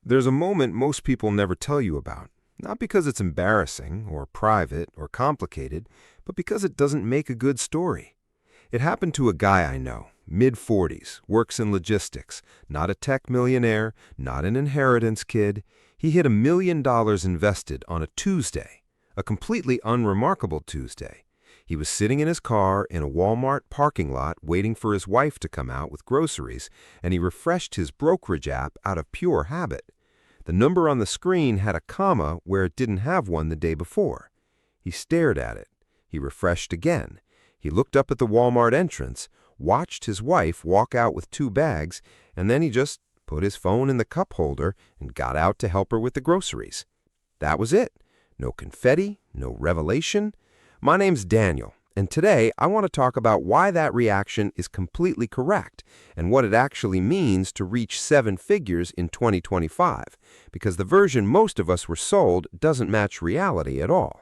There's a moment most people never tell you about, not because it's embarrassing or private or complicated, but because it doesn't make a good story. It happened to a guy I know, mid-40s, works in logistics, not a tech millionaire, not an inheritance kid. He hit $1 million invested on a Tuesday, a completely unremarkable Tuesday. He was sitting in his car in a Walmart parking lot waiting for his wife to come out with groceries, and he refreshed his brokerage app out of pure habit. The number on the screen had a comma where it didn't have one the day before. He stared at it. He refreshed again. He looked up at the Walmart entrance, watched his wife walk out with 2 bags, and then he just put his phone in the cup holder and got out to help her with the groceries. That was it. No confetti, no revelation. My name's Daniel, and today I want to talk about why that reaction is completely correct and what it actually means to reach 7 figures in 2025, because the version most of us were sold doesn't match reality at all.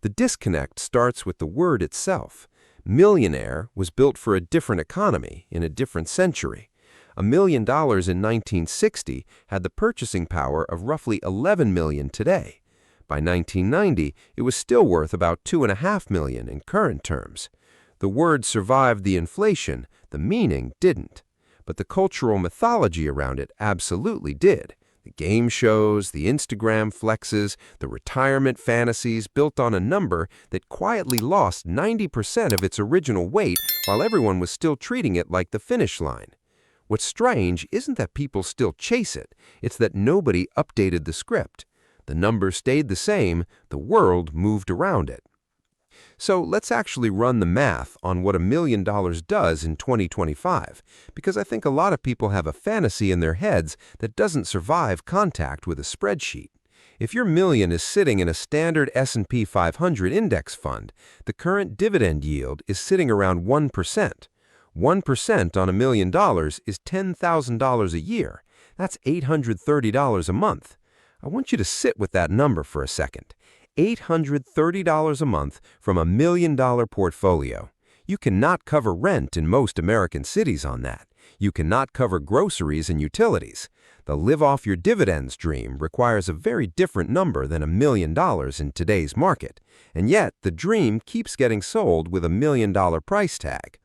The disconnect starts with the word itself. Millionaire was built for a different economy in a different century. $1 million in 1960 had the purchasing power of roughly 11 million today. By 1990, it was still worth about 2.5 million in current terms. The word survived the inflation, the meaning didn't. But the cultural mythology around it absolutely did. The game shows, the Instagram flexes, the retirement fantasies built on a number that quietly lost 90% of its original weight while everyone was still treating it like the finish line. What's strange isn't that people still chase it, it's that nobody updated the script. The number stayed the same, the world moved around it. So let's actually run the math on what $1 million does in 2025, because I think a lot of people have a fantasy in their heads that doesn't survive contact with a spreadsheet. If your million is sitting in a standard S&P 500 index fund, the current dividend yield is sitting around 1%. 1% on $1 million is $10,000 a year. That's $830 a month. I want you to sit with that number for a second. $830 a month from $1 million portfolio. You cannot cover rent in most American cities on that. You cannot cover groceries and utilities. The live off your dividends dream requires a very different number than $1 million in today's market. And yet, the dream keeps getting sold with $1 million price tag.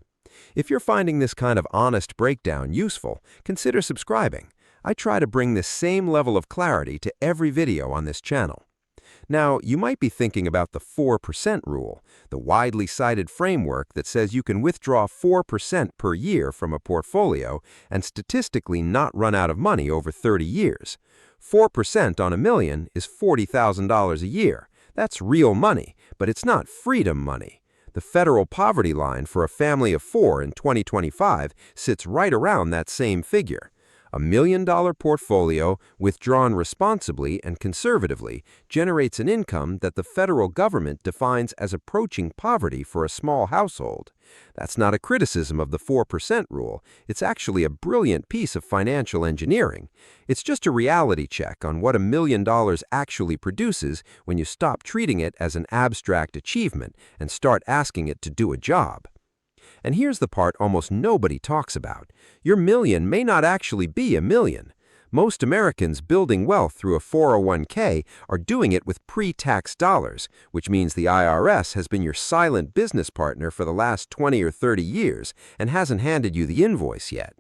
If you're finding this kind of honest breakdown useful, consider subscribing. I try to bring this same level of clarity to every video on this channel. Now, you might be thinking about the 4% rule, the widely cited framework that says you can withdraw 4% per year from a portfolio and statistically not run out of money over 30 years. 4% on $1 million is $40,000 a year. That's real money, but it's not freedom money. The federal poverty line for a family of 4 in 2025 sits right around that same figure. $1 million portfolio, withdrawn responsibly and conservatively, generates an income that the federal government defines as approaching poverty for a small household. That's not a criticism of the 4% rule. It's actually a brilliant piece of financial engineering. It's just a reality check on what $1 million actually produces when you stop treating it as an abstract achievement and start asking it to do a job. And here's the part almost nobody talks about. Your million may not actually be $1 million. Most Americans building wealth through a 401k are doing it with pre-tax dollars, which means the IRS has been your silent business partner for the last 20 or 30 years and hasn't handed you the invoice yet.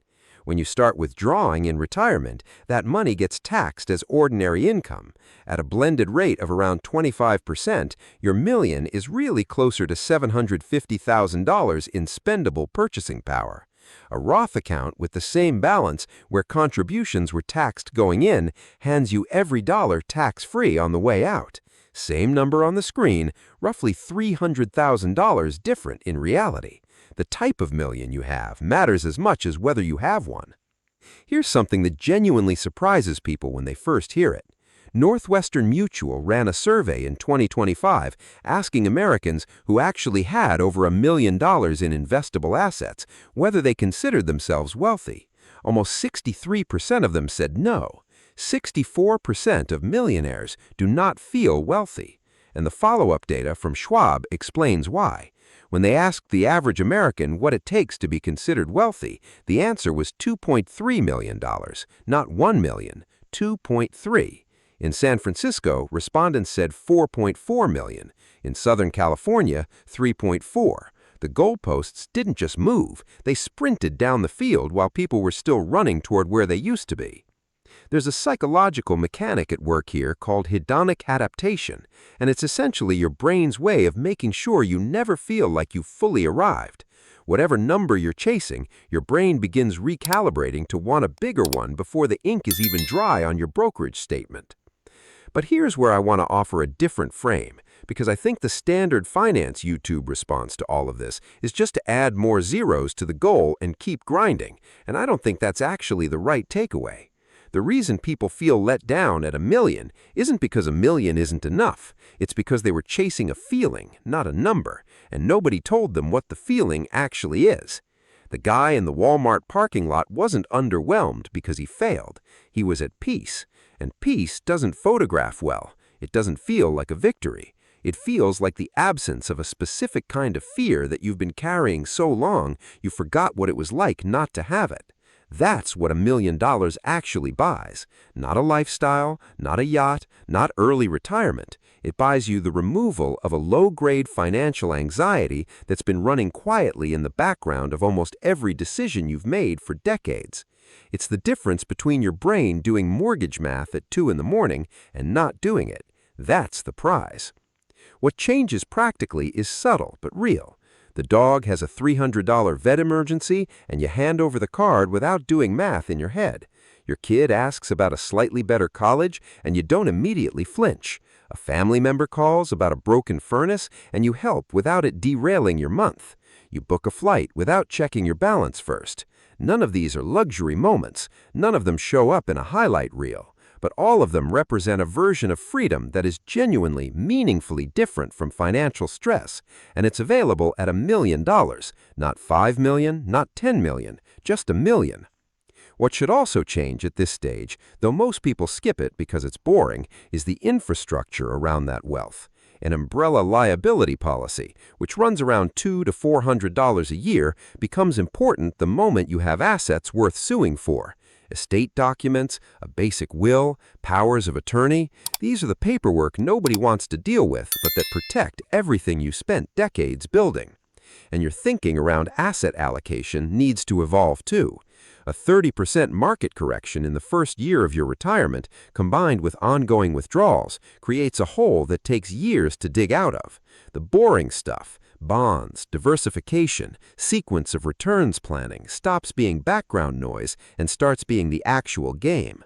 When you start withdrawing in retirement, that money gets taxed as ordinary income. At a blended rate of around 25%, your million is really closer to $750,000 in spendable purchasing power. A Roth account with the same balance, where contributions were taxed going in, hands you every dollar tax-free on the way out. Same number on the screen, roughly $300,000 different in reality. The type of million you have matters as much as whether you have one. Here's something that genuinely surprises people when they first hear it. Northwestern Mutual ran a survey in 2025 asking Americans who actually had over $1 million in investable assets whether they considered themselves wealthy. Almost 63% of them said no. 64% of millionaires do not feel wealthy. And the follow-up data from Schwab explains why. When they asked the average American what it takes to be considered wealthy, the answer was $2.3 million, not $1 million. 2.3. In San Francisco, respondents said 4.4 million. In Southern California, 3.4. The goalposts didn't just move, they sprinted down the field while people were still running toward where they used to be. There's a psychological mechanic at work here called hedonic adaptation, and it's essentially your brain's way of making sure you never feel like you've fully arrived. Whatever number you're chasing, your brain begins recalibrating to want a bigger one before the ink is even dry on your brokerage statement. But here's where I want to offer a different frame, because I think the standard finance YouTube response to all of this is just to add more zeros to the goal and keep grinding, and I don't think that's actually the right takeaway. The reason people feel let down at $1 million isn't because $1 million isn't enough. It's because they were chasing a feeling, not a number, and nobody told them what the feeling actually is. The guy in the Walmart parking lot wasn't underwhelmed because he failed. He was at peace. And peace doesn't photograph well. It doesn't feel like a victory. It feels like the absence of a specific kind of fear that you've been carrying so long you forgot what it was like not to have it. That's what $1 million actually buys. Not a lifestyle, not a yacht, not early retirement. It buys you the removal of a low-grade financial anxiety that's been running quietly in the background of almost every decision you've made for decades. It's the difference between your brain doing mortgage math at 2 in the morning and not doing it. That's the prize. What changes practically is subtle but real. The dog has a $300 vet emergency and you hand over the card without doing math in your head. Your kid asks about a slightly better college and you don't immediately flinch. A family member calls about a broken furnace and you help without it derailing your month. You book a flight without checking your balance first. None of these are luxury moments. None of them show up in a highlight reel. But all of them represent a version of freedom that is genuinely, meaningfully different from financial stress. And it's available at $1 million. Not 5 million, not 10 million, just $1 million. What should also change at this stage, though most people skip it because it's boring, is the infrastructure around that wealth. An umbrella liability policy, which runs around $200 to $400 a year, becomes important the moment you have assets worth suing for. Estate documents, a basic will, powers of attorney, these are the paperwork nobody wants to deal with, but that protect everything you spent decades building. And your thinking around asset allocation needs to evolve too. A 30% market correction in the first year of your retirement, combined with ongoing withdrawals, creates a hole that takes years to dig out of. The boring stuff, bonds, diversification, sequence of returns planning, stops being background noise and starts being the actual game.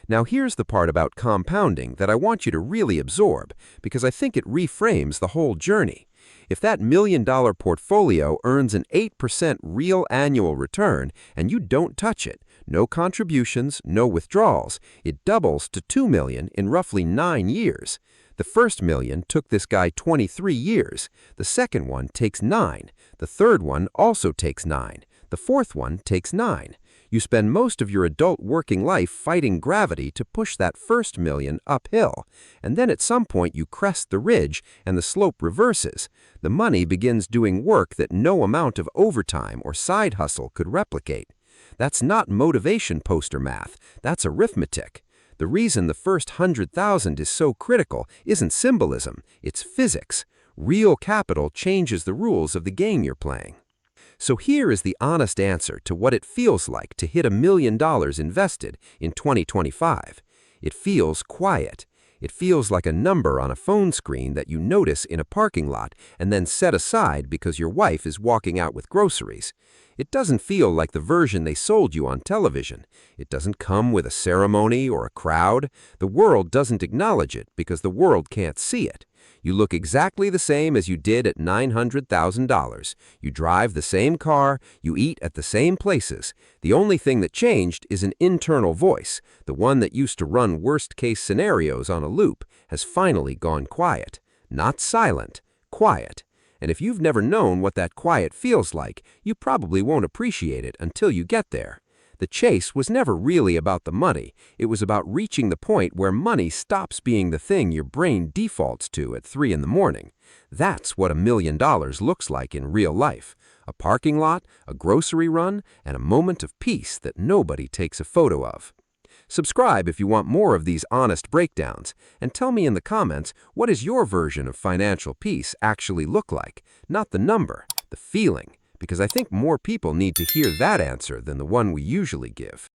Now here's the part about compounding that I want you to really absorb, because I think it reframes the whole journey. If that $1 million portfolio earns an 8% real annual return and you don't touch it, no contributions, no withdrawals, it doubles to $2 million in roughly 9 years. The first $1 million took this guy 23 years. The second one takes 9. The third one also takes 9. The fourth one takes 9. You spend most of your adult working life fighting gravity to push that first $1 million uphill, and then at some point you crest the ridge and the slope reverses. The money begins doing work that no amount of overtime or side hustle could replicate. That's not motivation poster math, that's arithmetic. The reason the first 100,000 is so critical isn't symbolism, it's physics. Real capital changes the rules of the game you're playing. So here is the honest answer to what it feels like to hit $1 million invested in 2025. It feels quiet. It feels like a number on a phone screen that you notice in a parking lot and then set aside because your wife is walking out with groceries. It doesn't feel like the version they sold you on television. It doesn't come with a ceremony or a crowd. The world doesn't acknowledge it because the world can't see it. You look exactly the same as you did at $900,000. You drive the same car, you eat at the same places. The only thing that changed is an internal voice. The one that used to run worst-case scenarios on a loop has finally gone quiet. Not silent, quiet. And if you've never known what that quiet feels like, you probably won't appreciate it until you get there. The chase was never really about the money. It was about reaching the point where money stops being the thing your brain defaults to at 3 in the morning. That's what $1 million looks like in real life. A parking lot, a grocery run, and a moment of peace that nobody takes a photo of. Subscribe if you want more of these honest breakdowns, and tell me in the comments, what does your version of financial peace actually look like? Not the number, the feeling, because I think more people need to hear that answer than the one we usually give.